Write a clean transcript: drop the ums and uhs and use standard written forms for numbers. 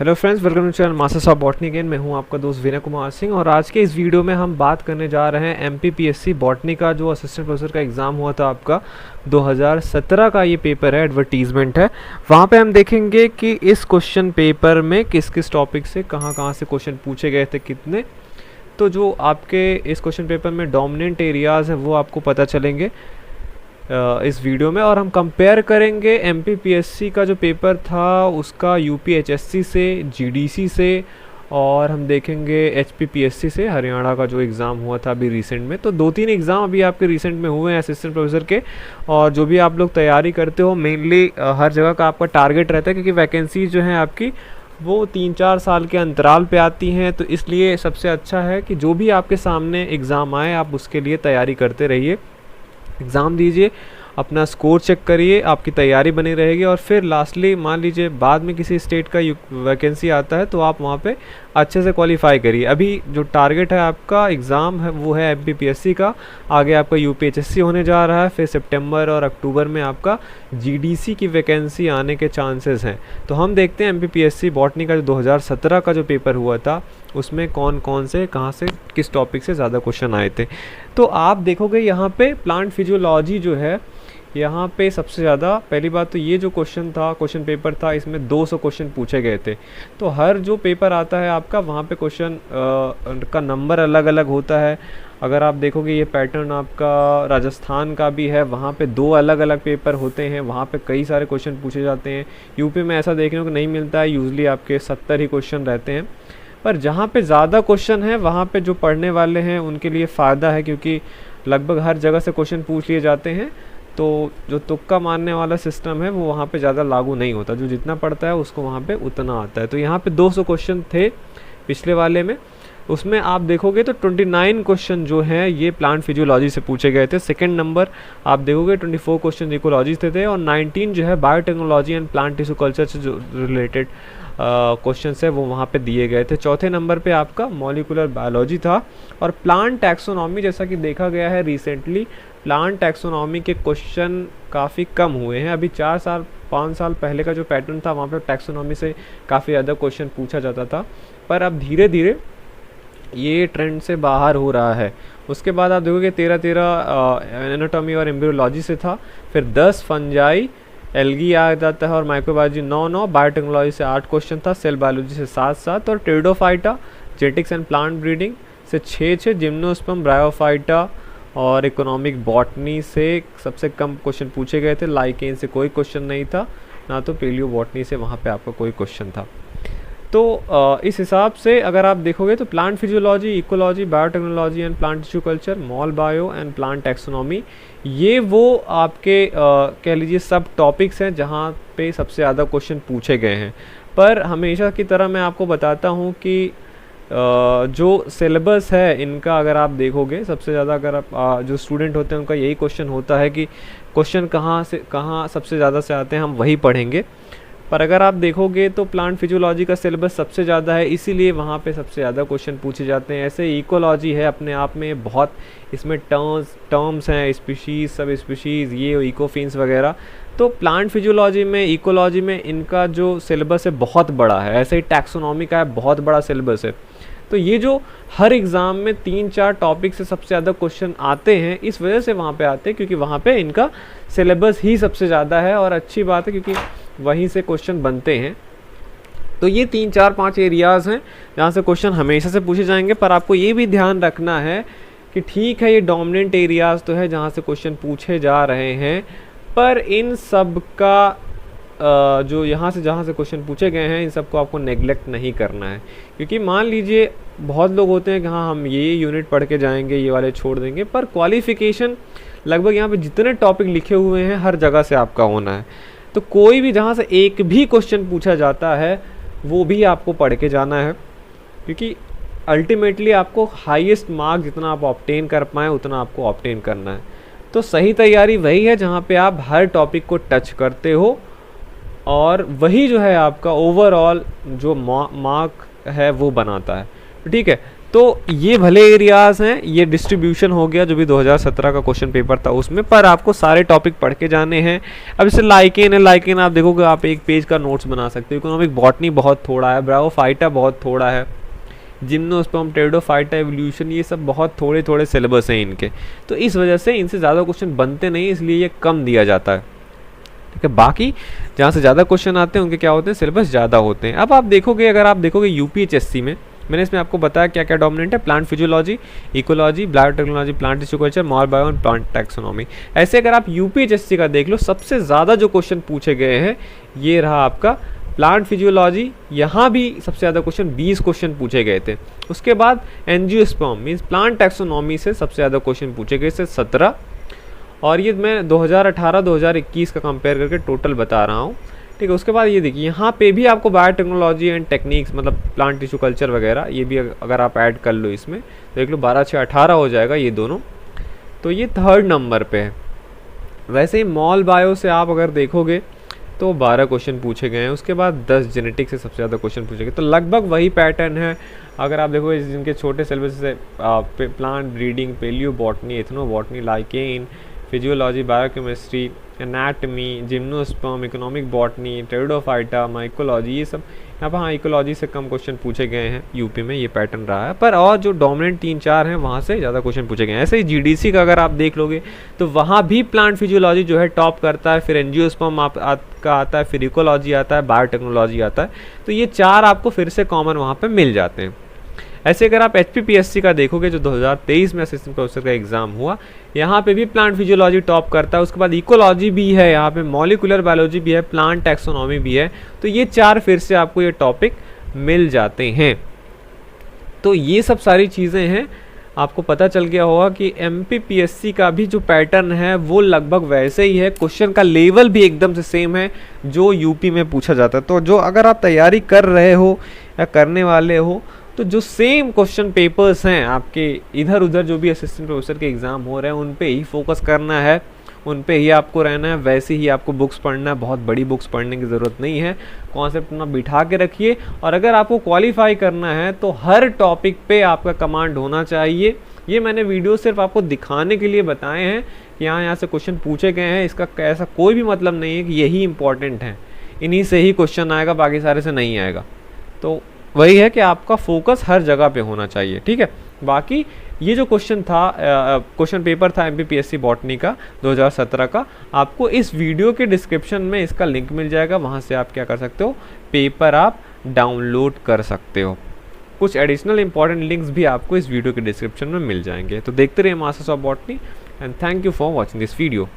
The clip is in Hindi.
Hello friends, welcome to channel masters of botany again. मैं हूं आपका दोस्त विनय कुमार सिंह और आज के इस वीडियो में हम बात करने जा रहे हैं एमपीपीएससी बॉटनी का जो असिस्टेंट प्रोफेसर का एग्ज़ाम हुआ था आपका 2017 का ये पेपर है, एडवर्टीजमेंट है। वहाँ पे हम देखेंगे कि इस क्वेश्चन पेपर में किस किस टॉपिक से कहाँ से क्वेश्चन पूछे गए थे, कितने। तो जो आपके इस क्वेश्चन पेपर में डोमिनेंट एरियाज़ हैं वो आपको पता चलेंगे इस वीडियो में। और हम कंपेयर करेंगे एमपीपीएससी का जो पेपर था उसका यूपीएचएससी से, जीडीसी से, और हम देखेंगे एचपीपीएससी से, हरियाणा का जो एग्ज़ाम हुआ था अभी रिसेंट में। तो 2-3 एग्ज़ाम अभी आपके रिसेंट में हुए हैं असिस्टेंट प्रोफेसर के। और जो भी आप लोग तैयारी करते हो, मेनली हर जगह का आपका टारगेट रहता है, क्योंकि वैकेंसी जो है आपकी वो 3-4 साल के अंतराल पे आती हैं। तो इसलिए सबसे अच्छा है कि जो भी आपके सामने एग्ज़ाम आए आप उसके लिए तैयारी करते रहिए, एग्ज़ाम दीजिए, अपना स्कोर चेक करिए, आपकी तैयारी बनी रहेगी। और फिर लास्टली मान लीजिए बाद में किसी स्टेट का वैकेंसी आता है तो आप वहाँ पे अच्छे से क्वालिफाई करिए। अभी जो टारगेट है आपका एग्ज़ाम है वो है एमपीपीएससी का, आगे आपका यूपीएचएससी होने जा रहा है, फिर सितंबर और अक्टूबर में आपका जीडीसी की वैकेंसी आने के चांसेस हैं। तो हम देखते हैं एमपीपीएससी बॉटनी का जो 2017 का जो पेपर हुआ था उसमें कौन कौन से कहाँ से किस टॉपिक से ज़्यादा क्वेश्चन आए थे। तो आप देखोगे यहाँ पे प्लांट फिजियोलॉजी जो है, यहाँ पे सबसे ज़्यादा, पहली बात तो ये जो क्वेश्चन पेपर था इसमें 200 क्वेश्चन पूछे गए थे। तो हर जो पेपर आता है आपका वहाँ पे क्वेश्चन का नंबर अलग अलग होता है। अगर आप देखोगे ये पैटर्न आपका राजस्थान का भी है, वहाँ पे 2 अलग अलग पेपर होते हैं, वहाँ पे कई सारे क्वेश्चन पूछे जाते हैं। यूपी में ऐसा देखने को नहीं मिलता है, यूजली आपके 70 ही क्वेश्चन रहते हैं। पर जहाँ पे ज़्यादा क्वेश्चन है वहाँ पे जो पढ़ने वाले हैं उनके लिए फ़ायदा है, क्योंकि लगभग हर जगह से क्वेश्चन पूछ लिए जाते हैं। तो जो तुक्का मारने वाला सिस्टम है वो वहाँ पे ज़्यादा लागू नहीं होता, जो जितना पढ़ता है उसको वहाँ पे उतना आता है। तो यहाँ पे 200 क्वेश्चन थे पिछले वाले में, उसमें आप देखोगे तो 29 क्वेश्चन जो हैं ये प्लांट फिजियोलॉजी से पूछे गए थे। सेकंड नंबर आप देखोगे 24 क्वेश्चन इकोलॉजी से थे, और 19 जो है biotechnology and plant tissue culture से जो रिलेटेड क्वेश्चन है वो वहाँ पे दिए गए थे। चौथे नंबर पे आपका मॉलिकुलर बायोलॉजी था। और प्लांट टैक्सोनॉमी, जैसा कि देखा गया है रिसेंटली, प्लांट टैक्सोनॉमी के क्वेश्चन काफ़ी कम हुए हैं। अभी 4-5 साल पहले का जो पैटर्न था वहाँ पे टैक्सोनॉमी से काफ़ी ज़्यादा क्वेश्चन पूछा जाता था, पर अब धीरे धीरे ये ट्रेंड से बाहर हो रहा है। उसके बाद आप देखोगे 13 एनाटॉमी और एम्ब्रियोलॉजी से था, फिर 10 फंजाई एल्गी आ जाता है, और माइक्रोबायोलॉजी 9 बायोटेक्नोलॉजी से 8 क्वेश्चन था, सेल बायोलॉजी से 7, और pteridophyta genetics and plant breeding से 6, जिम्नोस्पर्म ब्रायोफाइटा और इकोनॉमिक बॉटनी से सबसे कम क्वेश्चन पूछे गए थे। लाइकेन से कोई क्वेश्चन नहीं था, ना तो पेलियो बॉटनी से वहाँ पे आपका कोई क्वेश्चन था। तो इस हिसाब से अगर आप देखोगे तो plant physiology, ecology, biotechnology and plant tissue culture, mol bio and plant taxonomy, ये वो आपके कह लीजिए सब टॉपिक्स हैं जहाँ पे सबसे ज़्यादा क्वेश्चन पूछे गए हैं। पर हमेशा की तरह मैं आपको बताता हूँ कि जो सिलेबस है इनका अगर आप देखोगे सबसे ज़्यादा, अगर आप जो स्टूडेंट होते हैं उनका यही क्वेश्चन होता है कि क्वेश्चन कहाँ से कहाँ सबसे ज़्यादा से आते हैं, हम वही पढ़ेंगे। पर अगर आप देखोगे तो प्लांट फिजियोलॉजी का सिलेबस सबसे ज़्यादा है, इसीलिए वहाँ पे सबसे ज़्यादा क्वेश्चन पूछे जाते हैं। ऐसे इकोलॉजी है अपने आप में बहुत, इसमें टर्म्स हैं, स्पीशीज़, सब स्पीशीज़, ये इकोफिन्स वगैरह। तो प्लांट फिजियोलॉजी में, इकोलॉजी में इनका जो सिलेबस है बहुत बड़ा है। ऐसे ही टैक्सोनॉमी का है, बहुत बड़ा सिलेबस है। तो ये जो हर एग्ज़ाम में 3-4 टॉपिक से सबसे ज़्यादा क्वेश्चन आते हैं, इस वजह से वहाँ पे आते हैं, क्योंकि वहाँ पे इनका सिलेबस ही सबसे ज़्यादा है। और अच्छी बात है क्योंकि वहीं से क्वेश्चन बनते हैं। तो ये 3-4-5 एरियाज़ हैं जहाँ से क्वेश्चन हमेशा से पूछे जाएंगे। पर आपको ये भी ध्यान रखना है कि ठीक है ये डोमिनेंट एरियाज़ तो है जहाँ से क्वेश्चन पूछे जा रहे हैं, पर इन सब का जो यहाँ से जहाँ से क्वेश्चन पूछे गए हैं इन सबको आपको नेगलेक्ट नहीं करना है। क्योंकि मान लीजिए बहुत लोग होते हैं कि हाँ हम ये यूनिट पढ़ के जाएंगे, ये वाले छोड़ देंगे, पर क्वालिफ़िकेशन लगभग यहाँ पे जितने टॉपिक लिखे हुए हैं हर जगह से आपका होना है। तो कोई भी जहाँ से एक भी क्वेश्चन पूछा जाता है वो भी आपको पढ़ के जाना है, क्योंकि अल्टीमेटली आपको हाईएस्ट मार्क जितना आप ऑब्टेन कर पाएँ उतना आपको ऑब्टेन करना है। तो सही तैयारी वही है जहाँ पे आप हर टॉपिक को टच करते हो, और वही जो है आपका ओवरऑल जो मार्क है वो बनाता है, ठीक है। तो ये भले एरियाज हैं, ये डिस्ट्रीब्यूशन हो गया जो भी 2017 का क्वेश्चन पेपर था उसमें, पर आपको सारे टॉपिक पढ़ के जाने हैं। अब जैसे लाइकेन है, लाइकेन आप देखोगे आप एक पेज का नोट्स बना सकते हो। इकोनॉमिक बॉटनी बहुत थोड़ा है, ब्रावोफाइटा बहुत थोड़ा है, जिम्नोस्पर्म, टेरिडोफाइटा, एवोल्यूशन, ये सब बहुत थोड़े थोड़े सिलेबस हैं इनके, तो इस वजह से इनसे ज़्यादा क्वेश्चन बनते नहीं, इसलिए ये कम दिया जाता है, ठीक है। बाकी जहाँ से ज़्यादा क्वेश्चन आते हैं उनके क्या होते हैं, सिलेबस ज़्यादा होते हैं। अब आप देखोगे, अगर आप देखोगे यूपीएचएससी में, मैंने इसमें आपको बताया क्या क्या डोमिनेंट है, plant physiology, ecology, biotechnology, plant tissue culture, mol bio and plant taxonomy. ऐसे अगर आप यूपीएचएससी का देख लो, सबसे ज़्यादा जो क्वेश्चन पूछे गए हैं ये रहा आपका प्लांट फिजियोलॉजी, यहाँ भी सबसे ज़्यादा क्वेश्चन 20 क्वेश्चन पूछे गए थे। उसके बाद एंजियोस्पर्म मीन्स प्लांट टैक्सोनॉमी से सबसे ज़्यादा क्वेश्चन पूछे गए थे 17, और ये मैं 2018-2021 का कंपेयर करके टोटल बता रहा हूँ, ठीक है। उसके बाद ये देखिए यहाँ पे भी आपको बायोटेक्नोलॉजी एंड टेक्निक्स मतलब प्लांट टिश्यू कल्चर वगैरह ये भी अगर आप ऐड कर लो इसमें, देख लो 12-6-18 हो जाएगा ये दोनों, तो ये 3rd नंबर पे है। वैसे ही मॉल बायो से आप अगर देखोगे तो 12 क्वेश्चन पूछे गए हैं, उसके बाद 10 जेनेटिक्स से सबसे ज़्यादा क्वेश्चन पूछे गए, तो लगभग वही पैटर्न है। अगर आप देखो जिनके छोटे सिलेबस से plant breeding, paleo botany, ethno botany, lichen, physiology, biochemistry, anatomy, gymnosperm, economic botany, pteridophyta, mycology, ये सब यहाँ पर हाँ इकोलॉजी से कम क्वेश्चन पूछे गए हैं यूपी में, ये पैटर्न रहा है। पर और जो डोमिनेंट 3-4 हैं वहाँ से ज़्यादा क्वेश्चन पूछे गए हैं। ऐसे ही जीडीसी का अगर आप देख लोगे तो वहाँ भी प्लांट फिजियोलॉजी जो है टॉप करता है, फिर एंजियोस्पर्म का आता है, फिर इकोलॉजी आता है, बायोटेक्नोलॉजी आता है, तो ये 4 आपको फिर से कॉमन वहाँ पर मिल जाते हैं। ऐसे अगर आप एचपीपीएससी का देखोगे जो 2023 में असिस्टेंट प्रोफेसर का एग्जाम हुआ, यहाँ पे भी प्लांट फिजियोलॉजी टॉप करता है, उसके बाद इकोलॉजी भी है, यहाँ पे मॉलिकुलर बायोलॉजी भी है, प्लांट टैक्सोनॉमी भी है, तो ये 4 फिर से आपको ये टॉपिक मिल जाते हैं। तो ये सब सारी चीज़ें हैं, आपको पता चल गया होगा कि एमपीपीएससी का भी जो पैटर्न है वो लगभग वैसे ही है, क्वेश्चन का लेवल भी एकदम से सेम है जो यूपी में पूछा जाता है। तो जो अगर आप तैयारी कर रहे हो या करने वाले हो, तो जो सेम क्वेश्चन पेपर्स हैं आपके इधर उधर जो भी असिस्टेंट प्रोफेसर के एग्ज़ाम हो रहे हैं उन पे ही फोकस करना है, उन पे ही आपको रहना है, वैसे ही आपको बुक्स पढ़ना है। बहुत बड़ी बुक्स पढ़ने की ज़रूरत नहीं है, कॉन्सेप्ट अपना बिठा के रखिए। और अगर आपको क्वालिफाई करना है तो हर टॉपिक पे आपका कमांड होना चाहिए। ये मैंने वीडियो सिर्फ आपको दिखाने के लिए बताए हैं कि यहाँ से क्वेश्चन पूछे गए हैं, इसका ऐसा कोई भी मतलब नहीं है कि यही इंपॉर्टेंट है, इन्हीं से ही क्वेश्चन आएगा, बाकी सारे से नहीं आएगा। तो वही है कि आपका फोकस हर जगह पे होना चाहिए, ठीक है। बाकी ये जो क्वेश्चन था, क्वेश्चन पेपर था एमपीपीएससी बॉटनी का 2017 का, आपको इस वीडियो के डिस्क्रिप्शन में इसका लिंक मिल जाएगा, वहाँ से आप क्या कर सकते हो, पेपर आप डाउनलोड कर सकते हो। कुछ एडिशनल इंपॉर्टेंट लिंक्स भी आपको इस वीडियो के डिस्क्रिप्शन में मिल जाएंगे। तो देखते रहिए masters of botany and thank you for watching this video.